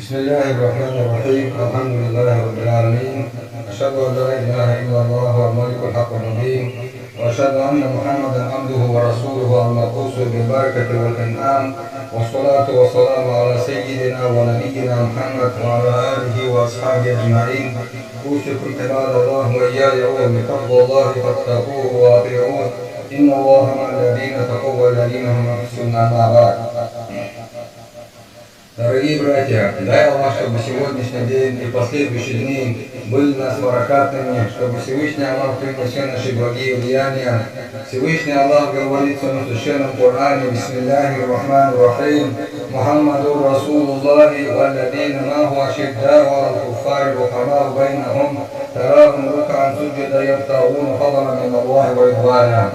بسم الله الرحمن الرحيم الحمد لله رب العالمين أشهد أن لا إله إلا الله هو الملك الحق المبين وأشهد أن محمدا عبده ورسوله المبعوث بالبركة والإنعام والصلاة والسلام على سيدنا ونبينا محمد وعلى آله وأصحابه أجمعين أوصيكم عباد الله وإياي بتقوى الله فاتقوه وأطيعوه إن الله مع الذين تقوا والذين هم محسنون أما بعد. Дорогие братья, дай Аллах, чтобы сегодняшний день и последующие дни были нас баракатными, чтобы Всевышний Аллах принял все наши благие влияния. Всевышний Аллах говорит в своем священном Коране: Бисмиллахи рахмани рахим, Мухаммаду Расулуллахи валладина маху ашиддау аля куффари рухамау байнахум, тарахум рук'ан суджада ябтагуна фадла мин Аллахи ва ридвана.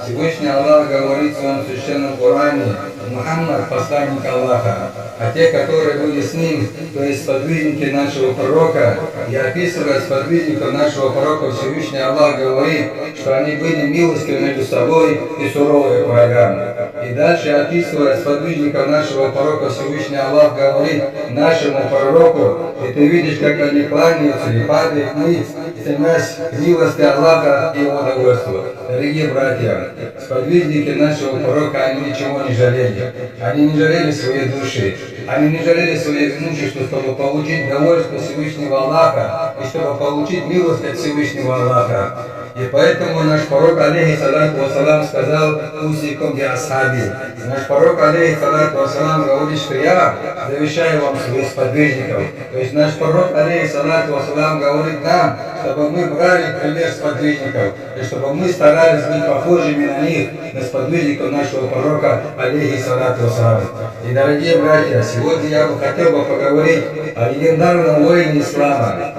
Всевышний Аллах говорит в своем священном Коране: Мухаммад, посланник Аллаха, а те, которые были с ним, то есть сподвижники нашего пророка, и описывая сподвижников нашего пророка, Всевышний Аллах говорит, что они были милостивы между собой и суровые к врагам. И дальше, описывая сподвижников нашего пророка, Всевышний Аллах говорит нашему пророку: и ты видишь, как они кланяются и падают ниц, стремясь к милости Аллаха и его довольству. Дорогие братья, сподвижники нашего пророка, они ничего не жалели. Они не жалели своей души, они не жалели своих имущества, чтобы получить довольство Всевышнего Аллаха и чтобы получить милость от Всевышнего Аллаха. И поэтому наш пророк, алейхиссалату вассалам, сказал: «Усикум би асхаби». Наш пророк, алейхиссалату вассалам, говорит, что я завещаю вам своих сподвижников. То есть наш пророк, алейхиссалату вассалам, говорит нам, чтобы мы брали пример сподвижников, и чтобы мы старались быть похожими на них, на сподвижников нашего пророка, алейхиссалату вассалам. И, дорогие братья, сегодня я бы хотел поговорить о легендарном воине ислама,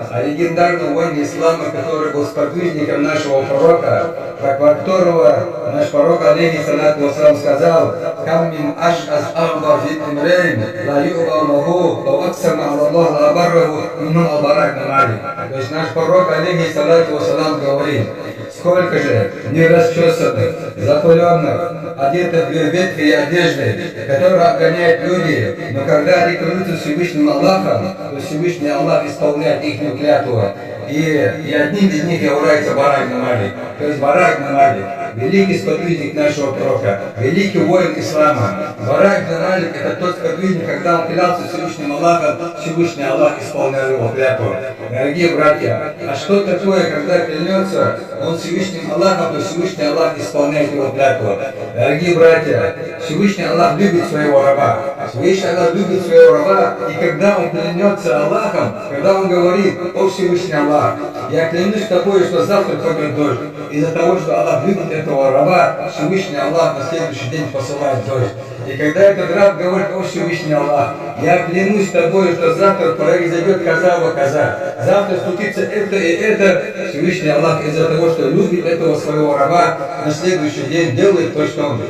который был сподвижником нашего пророка, про которого наш пророк, алейхиссалату вассалам, сказал: «Кам мин аш'аз ахдар фи имрейн ла ю'балаху ва аксама ала Аллах ла барраху мин албарак намали». То есть наш пророк, алейхиссалату вассалам, говорит: сколько же нерасчесанных, запыленных, одетых в ветхие одежды, которые обгоняют люди, но когда они клянутся Всевышним Аллахом, то Всевышний Аллах исполняет их клятву. И одним из них является Барак бин Малик. То есть Барак бин Малик, великий сподвижник нашего пророка, великий воин ислама. Барак бин Малик — это тот сподвижник, когда он клялся Всевышним Аллахом, Всевышний Аллах исполнял его клятву. Дорогие братья, а что такое, когда клянется он Всевышним Аллахом, то Всевышний Аллах исполняет его клятву? Дорогие братья, Всевышний Аллах любит своего раба. Всевышний Аллах любит своего раба, и когда он клянется Аллахом, когда он говорит: «О Всевышний Аллах, я клянусь тобой, что завтра пойдет дождь», из-за того, что Аллах любит этого раба, Всевышний Аллах на следующий день посылает дождь. И когда этот раб говорит: «О Всевышний Аллах, я клянусь тобой, что завтра произойдет коза, завтра случится это и это», Всевышний Аллах из-за того, что любит этого своего раба, на следующий день делает то, что он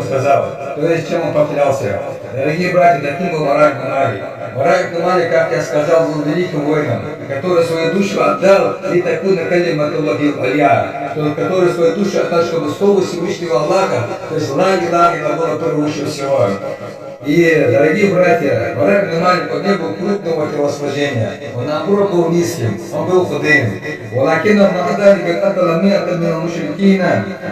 сказал, то есть чем он поклялся. Дорогие братья, таким был Барак бин Малик. Барак бин Малик, как я сказал, был великим воином, который свою душу отдал и такую на калиматуллахи алия, который свою душу отдал, чтобы слово Всевышнего Аллаха, то есть ла илаха илlallah, превыше всего. И, дорогие братья, Барак бин Малик, он не был крупного телосложения, он наоборот был низким, он был худым. ولكنه مع ذلك قتل 100 من المشركين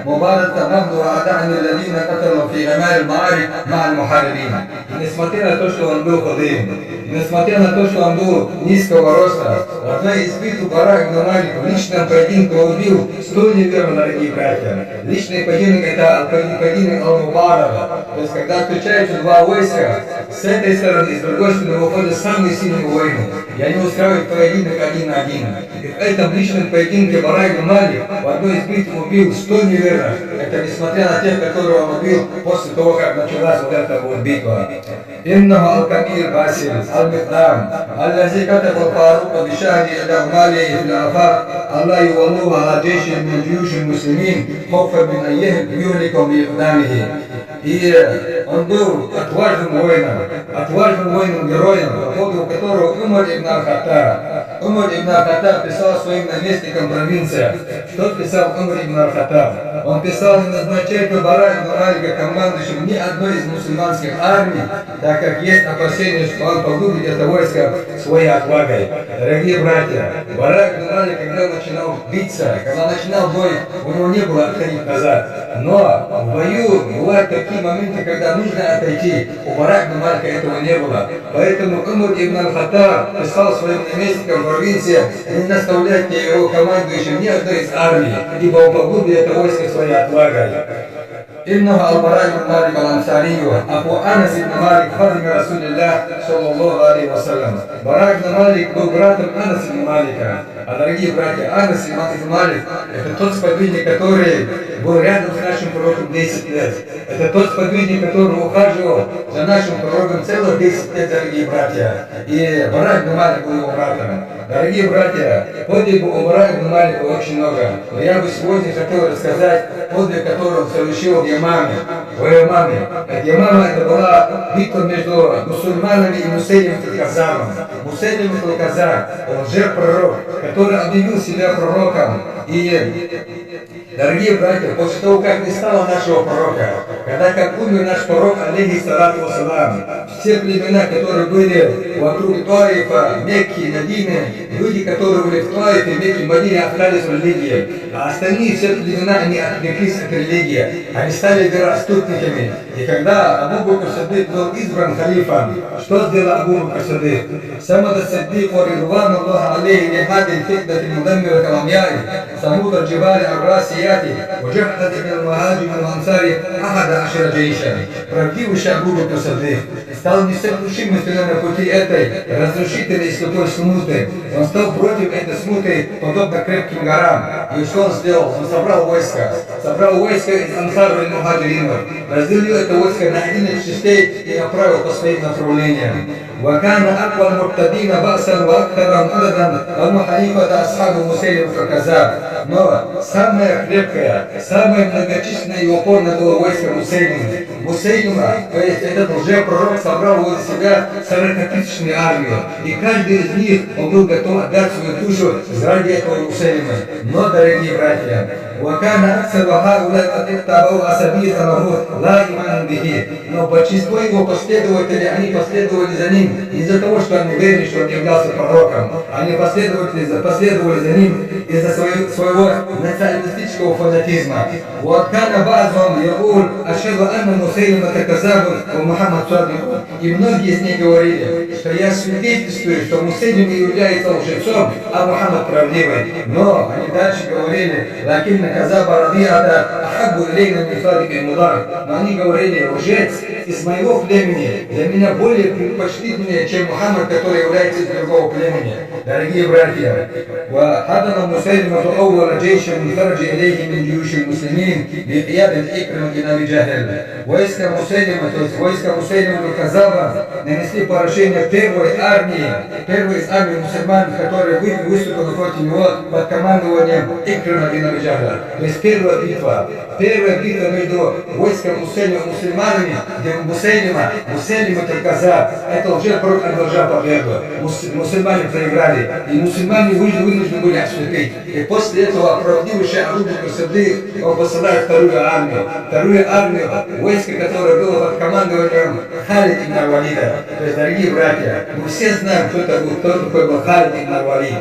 مبارزة نحن وأعدائنا الذين قتلوا في غمار المعارك مع المحاربين. Несмотря на то, что он был худым, несмотря на то, что он был низкого роста, в одной из битв Барак бин Малик в личном поединке убил 100 неверных, дорогие братья. Личный поединок — это поединок Ал-Мубарага. То есть, когда встречаются два войска, с этой стороны и с другой стороны выходят самые сильные воины, и они устраивают поединок один на один. И в этом личном поединке Барак бин Малик в одной из битв убил 100 неверных. Это несмотря на тех, которые он убил после того, как началась вот эта вот битва. إنه الكبير باسل المقدام الذي كتب الفاروق بشأن أعماله في الآفاق الله يولوه على جيش من جيوش المسلمين خوفا من أن يهلكوا بإقدامه. И он был отважным воином, героем, по поводу которого Умар ибн Аль-Хаттаб писал своим наместникам в провинциях. Что писал Умар ибн Аль-Хаттаб? Он писал: не назначайте Барак ибн Малика командующим ни одной из мусульманских армий, так как есть опасение, что он погубит это войско своей отвагой. Дорогие братья, Барак ибн Малик, когда начинал биться, когда начинал бой, у него не было отходить назад. Но в бою бывают такие моменты, когда нужно отойти. У Барак ибн Малика этого не было. Поэтому Умар ибн аль-Хаттаб писал своим наместникам в провинции: не наставляйте его командующим ни одной из армий, ибо он погубит это войско своей отвагой. إنه البراء بن مالك الأنصاري أبو أنس بن مالك خادم رسول الله صلى الله عليه وسلم. Барак ибн Малик был братом Анаса ибн Малика. А дорогие братья, Анас ибн Малик — это тот сподвижник, который был рядом с нашим пророком 10 лет. Это тот сподвижник, который ухаживал за нашим пророком целых 10 лет, дорогие братья. И Барак ибн Малик был его братом. Дорогие братья, подвигов у Барака ибн Малика очень много. Но я бы сегодня хотел рассказать подвиг, который он совершил в Ямаме. В Ямаме. Ямама — это была битва между мусульманами и Мусейлимом аль-Каззабом. Мусейлим аль-Каззаб — лжепророк, который объявил себя пророком. И, дорогие братья, после того, как не стало нашего пророка, когда как умер наш пророк, алейхиссалату вассалам, все племена, которые были вокруг Таифа, Мекки, Медины, люди, которые были в Таифе, Мекке, Медине, остались в религии. А остальные все племена, они отвлеклись от религии. Они стали вероотступниками. И когда Абу Бакр Сиддик был избран халифом, что сделал Абу Бакр Сиддик? Самад Сиддик ва ридван Аллах алейхи лихади аль-фитнати мудаммира каламьяи самуд аль-джибали ар-расияти ваджахдат мин аль-махаджим аль-ансари ахада ашира джейша. Правдивый Абу Бакр Сиддик стал несокрушимым на пути этой разрушительной и слепой смуты. Он стал против этой смуты, подобно крепким горам. И что он сделал? Он собрал войско из ансаров и мухаджиринов, разделил это войско на 11 частей и направил по своим направлениям. وكان أقوى المرتدين بأسا وأكثرهم عددا أبو حنيفة أصحاب مسيلمة الكذاب. Но самое крепкое, самое многочисленное и упорное было войско Мусейлима, то есть этот лжепророк собрал возле себя 40-тысячную армию. И каждый из них он был готов отдать свою душу ради этого Мусейлима. Но, дорогие братья, وكان أكثر هؤلاء قد اتبعوا أسابيع له لا إيمان به. Но большинство его последователей, они последовали за ним из-за того, что они верили, что он являлся пророком. Они последовали за ним из-за своего националистического фанатизма. وكان بعضهم يقول أشهد أن مسيلمة كذاب ومحمد صادق. И многие из них говорили, что я свидетельствую, что Мусейлим является лжецом, а Мухаммад правдивый. Но они дальше говорили: лакин казаба радиата ахаббу илейна мин фадик аль-мудар. Но они говорили: лжец из моего племени для меня более предпочтительнее, чем Мухаммад, который является из другого племени. Дорогие братья, وحضن مسيلمة أول جيش خرج إليه من جيوش المسلمين بقيادة إكرمة بن أبي جهل. Войска Мусейлима, то есть войска Мусейлима аль-Каззаба, нанесли поражение первой из армий мусульман, которые выступили против него под командованием Икрима бин Аби Джахля. То есть первая битва между войском Мусейлима и мусульманами, где Мусейлима аль-Каззаб, это лжепророк одержал победу. Мусульмане проиграли, и мусульмане вынуждены были отступить. И после этого правдивый Абу Бакр Сиддик он посылает вторую армию, войско, которое было под командованием Халид ибн аль-Валида. То есть, дорогие братья, мы все знаем, кто такой был Халид ибн аль-Валид.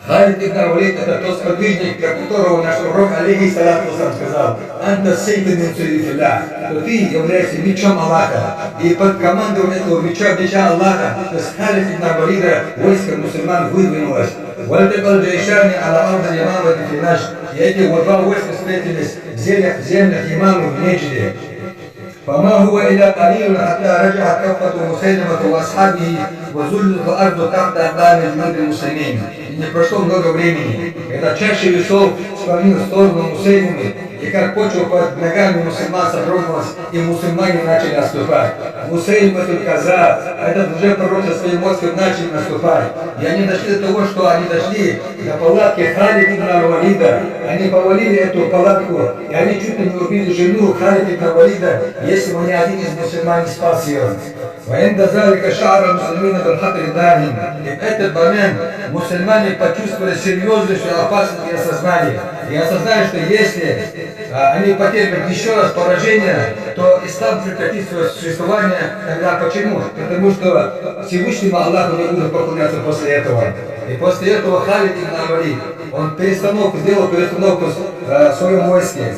Халид ибн аль-Валид — это тот сподвижник, для которого наш пророк, алейхиссалату вассалам, сказал: «Анта сейфун мин суйфилля», что ты являешься мечом Аллаха. И под командованием этого меча Аллаха, то есть Халид ибн аль-Валида, войско мусульман выдвинулось. والتقى الجيشان على أرض اليمامة في نجد. И эти два войска встретились в землях Ямамы в Неджде. فما هو إلا قليل حتى رجعت كفة مسيلمة وأصحابه وزلت الأرض تحت أقدام جنود المسلمين. И не прошло много времени, когда чаще весов склонил в сторону Мусейлимы, и как почва под ногами мусульман содрогнулась, и мусульмане начали отступать. Мусейлим аль-Каззаб, этот лжепророк со своим войском начали наступать. И они дошли до того, что они дошли до палатки Халид ибн аль-Валида. Они повалили эту палатку, и они чуть ли не убили жену Халид ибн аль-Валида, если бы ни один из мусульман не спас ее. وعند ذلك شعر المسلمين بالخطر الداهم. И в этот момент мусульмане почувствовали серьезную опасность и осознали. и осознали, что если они потерпят еще раз поражение, то ислам прекратит свое существование. Тогда почему? Потому что Всевышнему Аллаху не будут поклоняться после этого. И после этого Халид ибн Валид, он сделал перестановку в своем войске.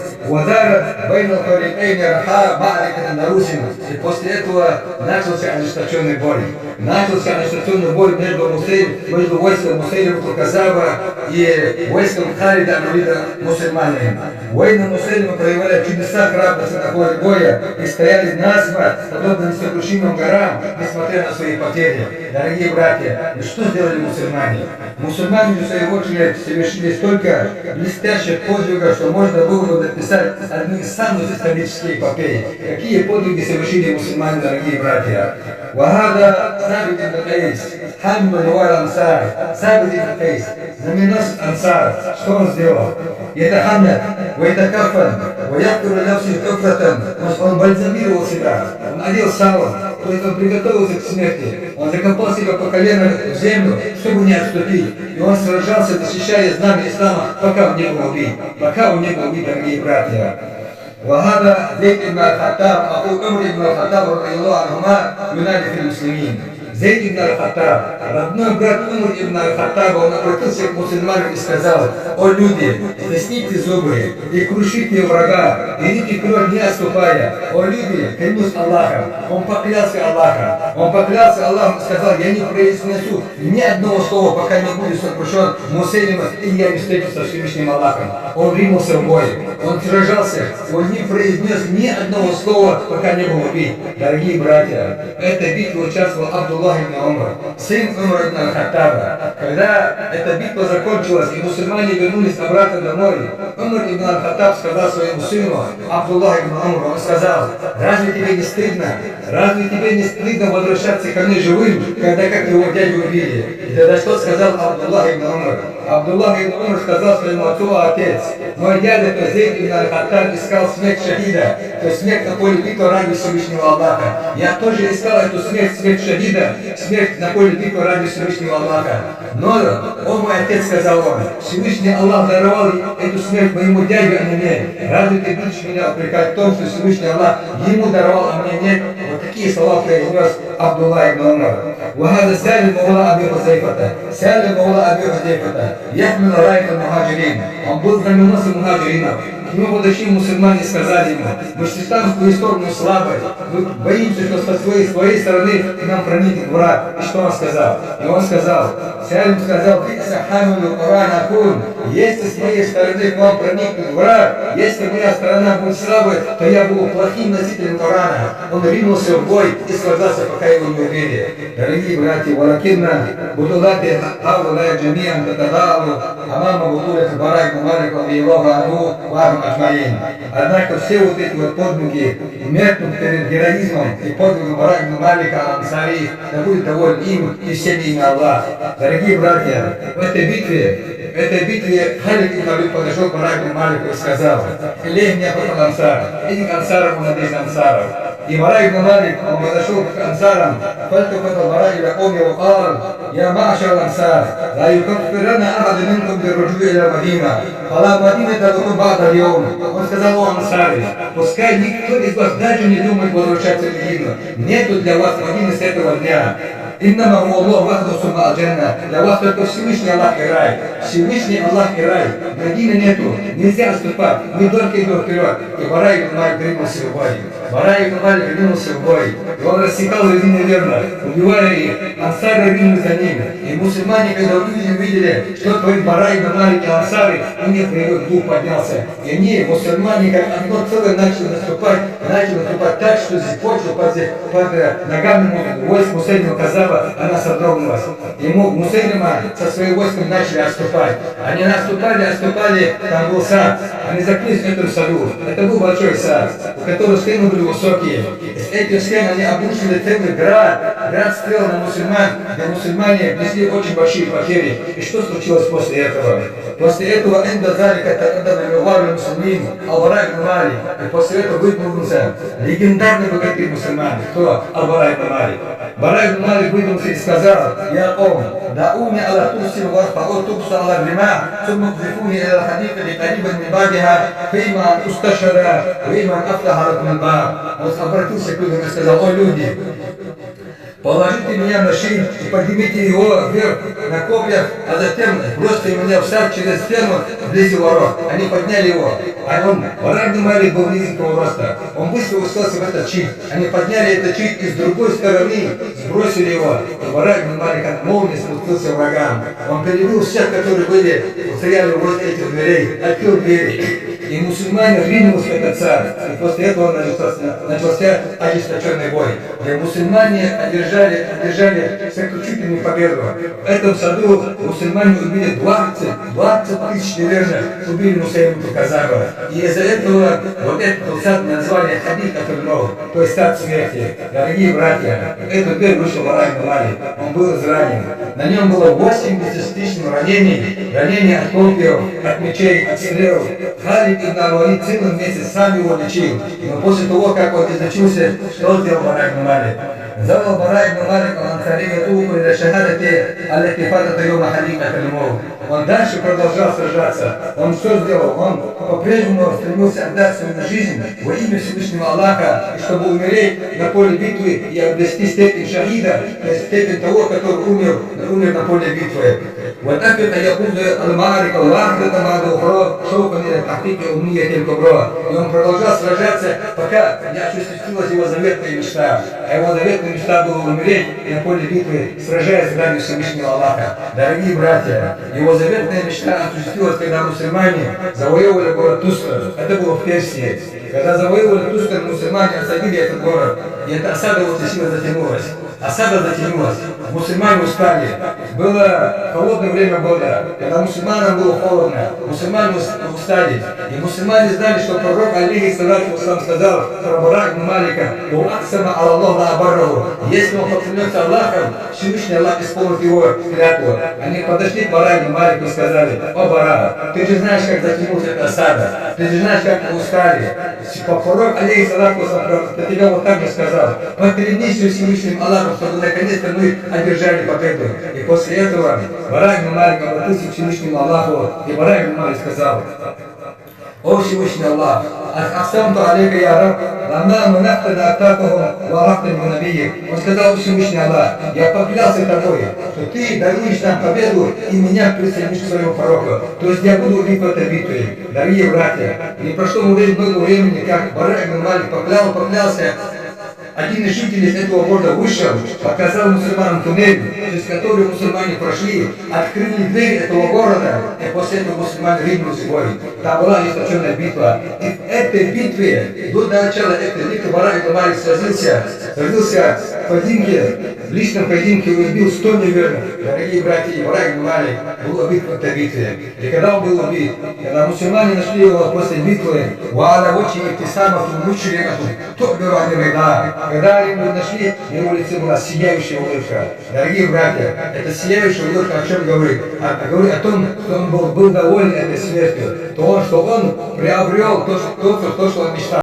И после этого начался ожесточенный бой. Начался ожесточенный бой между войском Мусайлима Казаба и войском Халида ибн Валида мусульманами. Воины Мусайлима проявляли чудеса храбрости на поле боя и стояли насмерть, подобно несокрушимым горам, несмотря на свои потери. Дорогие братья, и что сделали мусульмане? Мусульмане, в свою очередь, совершили столько блестящих подвигов, что можно было бы написать одну из самых исторических эпопей. Какие подвиги совершили мусульмане, дорогие братья? Вахада Сабит ибн Кайс, Хамид Луар Ансар, Сабит ибн Кайс, знаменосец Ансар, что он сделал? Ятахаммад, вайтакафан, ваяктуру навси кафратан, он бальзамировал себя, он одел сало, то есть он приготовился к смерти, он закопал себя по колено в землю, чтобы не отступить, и он сражался, защищая знамя ислама, пока он не был убит, дорогие братья. وهذا زيد بن الخطاب أخو عمر بن الخطاب رضي الله عنهما ينادي في المسلمين. Зейд ибн аль-Хаттаб, родной брат Умар ибн аль-Хаттаба, он обратился к мусульманам и сказал: «О люди, стисните зубы и крушите врага, идите вперед, не отступая. О люди, клянусь Аллахом». Он поклялся Аллахом и сказал: «Я не произнесу ни одного слова, пока не будет сокрушен Мусайлима, и я не встречусь со Всевышним Аллахом». Он ринулся в бой, он сражался, он не произнес ни одного слова, пока не был убит. Дорогие братья, в этой битве участвовал Абдуллах ибн Умар, сын Умара ибн аль-Хаттаба. Когда эта битва закончилась и мусульмане вернулись обратно домой, Умар ибн аль-Хаттаб сказал своему сыну Абдуллах ибн Умару, он сказал: «Разве тебе не стыдно? Разве тебе не стыдно возвращаться ко мне живым, когда как его дядю убили?» И тогда что сказал Абдуллах ибн Умар? Абдуллах ибн Умар сказал своему отцу: «Отец, мой дядя Зейд ибн аль-Хаттаб искал смерть шахида, то есть смерть на поле битвы ради Всевышнего Аллаха. Я тоже искал эту смерть шахида, смерть на поле битвы ради Всевышнего Аллаха. Но он, мой отец, сказал он, Всевышний Аллах даровал эту смерть моему дяде, а не мне. Разве ты будешь меня упрекать в том, что Всевышний Аллах ему даровал, а мне нет?» Вот такие слова произнес Абдуллах ибн Умар. وهذا سالم مولى أبي حذيفة سالم مولى أبي حذيفة يحمل راية المهاجرين. Он был знаменосцем мухаджиринов. К нему подошли мусульмане и сказали ему: «Мы считаем твою сторону слабой, мы боимся, что со своей стороны к нам проникнет враг». И что он сказал? И он сказал, Сялим сказал: «Если с моей стороны к вам проникнет враг, если моя сторона будет слабой, то я буду плохим носителем Корана». Он ринулся в бой и сражался, пока его не убили. Дорогие братья, «Валакинна бутулати хавлая джамиан татадалу амама бутулати барай гумарик вабиелога анху вахам аджмаин». Однако все вот эти вот подвиги меркнут перед героизмом и подвигом Барай ибн Малика Ансари, да будет доволен им и всеми ими Аллах. Дорогие братья, в этой битве Халид ибн Валид подошел к Барай ибн Малику и сказал: «Илей меня потом Ансар, иди к Ансарам, он из Ансаров». И Барай ибн Малик, он подошел к Ансарам, فالتفت Барай إلى قومه وقال: «يا معشر الأنصار لا يكفرن أحد منكم بالرجوع إلى المدينة فلا مدينة لكم بعد اليوم». Он сказал: «О Ансары, пускай никто из вас даже не думает возвращаться в Медину. Нету для вас Медины с этого дня. Иннама Аллах вахду сумма аль-джанна». Для вас только Всевышний Аллах и рай. Всевышний Аллах и рай. Медины нету. Нельзя отступать. Мы только идем вперед». И Барай ибн Малик ринулся в бой. Барай ибн Малик ринулся в бой. И он рассекал людей неверно, убивая их. Ансары ринулись за ним. И мусульмане, когда увидели, что творит Барай ибн Малик и Ансары, у них боевой дух поднялся. И они, мусульмане, как одно целое, начали наступать так, что здесь почва под ногами войск Мусайлима Казаба, она содрогнулась. И Мусайлима со своим войском начали отступать. Они отступали, там был сад. Они закрылись в этом саду. Это был большой сад, у которого стены были высокие. С этих стен они обрушили целый град стрел на мусульман, где мусульмане внесли очень большие потери. И что случилось после этого? После этого Инда Залика Такадана Милвар Муслимин, Албара ибн Малик. И после этого выдвинулся легендарный богатырь мусульман. Кто? Албара ибн Малик. Бара ибн Малик выдвинулся и сказал: «Я ом, дауни аля тусил варфау тубса аля рима, сумма кзифуни иля хадикати карибан мин бабиха, фейма усташара, фейма афтаха лакум баб». Он обратился к людям и сказал: «О люди, положите меня на щит и поднимите его вверх на копьях, а затем бросьте меня в сад через стену вблизи ворот». Они подняли его. А он, Бара ибн Малик, был низенького роста. Он быстро уселся в этот щит. Они подняли этот щит и с другой стороны сбросили его. И Бара ибн Малик от молнии спустился врагам. Он перебил всех, которые были, стояли возле этих дверей, открыл двери. И мусульмане ринулись в этот сад. И после этого начался ожесточенный бой, где мусульмане одержали сокрушительную победу. В этом саду мусульмане убили 20 тысяч неверных, убили Мусаилиму Казаба. И из-за этого вот этот сад назвали Хадик Атуллов, то есть сад смерти. Дорогие братья, эту дверь вышел Бара ибн Малик. Он был изранен. На нем было 80 тысяч ранений. Ранения от копьев, от мечей, от стрел. Халид ибн Аль-Валид целый месяц сам его лечил. Но после того, как он излечился, что сделал Бара ибн Малик? Завал Бара ибн Малик Ансари ятуку иля шахадати аллати фатата йома Хадик Атуллов. Он дальше продолжал сражаться. Он что сделал? Он по-прежнему стремился отдать свою жизнь во имя Всевышнего Аллаха, и чтобы умереть на поле битвы и обрести степень шахида, то есть степень того, который умер на поле битвы. وتثبت يقود المعارك الواحدة مع الأخرى شوقا إلى تحقيق أمنية الكبرى. И он продолжал сражаться, пока не осуществилась его заветная мечта. А его заветная мечта была умереть на поле битвы, сражаясь ради Всевышнего Аллаха. Дорогие братья, его заветная мечта осуществилась, когда мусульмане завоевывали город Тустар. Это было в Персии. Когда завоевывали Тустар, мусульмане осадили этот город. И эта осада очень сильно затянулась. Осада затянулась. Мусульмане устали. Было холодное время года, когда мусульманам было холодно. Мусульмане устали. И мусульмане знали, что пророк алейхиссалату вассалам сказал про Бара ибн Малика: «Уаксама Аллаху ла абарраху». Если он поклянется Аллахом, Всевышний Аллах исполнит его клятву. Они подошли к Бара ибн Малику и сказали: «О Бара, ты же знаешь, как затянулась эта осада. Ты же знаешь, как мы устали». Пророк алейхиссалату вассалам для тебя вот так же сказал: «Поклянись Всевышним Аллахом, чтобы наконец-то мы одержали победу». И после этого Бара ибн Малик обратился к Всевышнему Аллаху, и Бара ибн Малик сказал: «О Всевышний Аллах, ахсамту алейка я раб, ламна манахтана атакахум ва рахтан мунабиик». Он сказал: Всевышний Аллах, я поклялся тобой, что ты даруешь нам победу и меня присоединишь к своему пророку. То есть я буду убит в этой битве. Дорогие братья, не прошло много времени, как Бара ибн Малик поклялся. Один из жителей этого города вышел, показал мусульманам туннель, через который мусульмане прошли, открыли дверь этого города, и после этого мусульмане ринулись в бой. Там была ожесточенная битва. И в этой битве, до начала этой битвы, Бара ибн Малик сразился в поединке, в личном поединке убил 100 неверных. Дорогие братья, и Бара ибн Малик был убит в этой битве. И когда он был убит, когда мусульмане нашли его после битвы, когда его нашли, на его лице была сияющая улыбка. Дорогие братья, эта сияющая улыбка о чем говорит? Говорит о том, что он был доволен этой смертью, что он приобрел то, что он мечтал.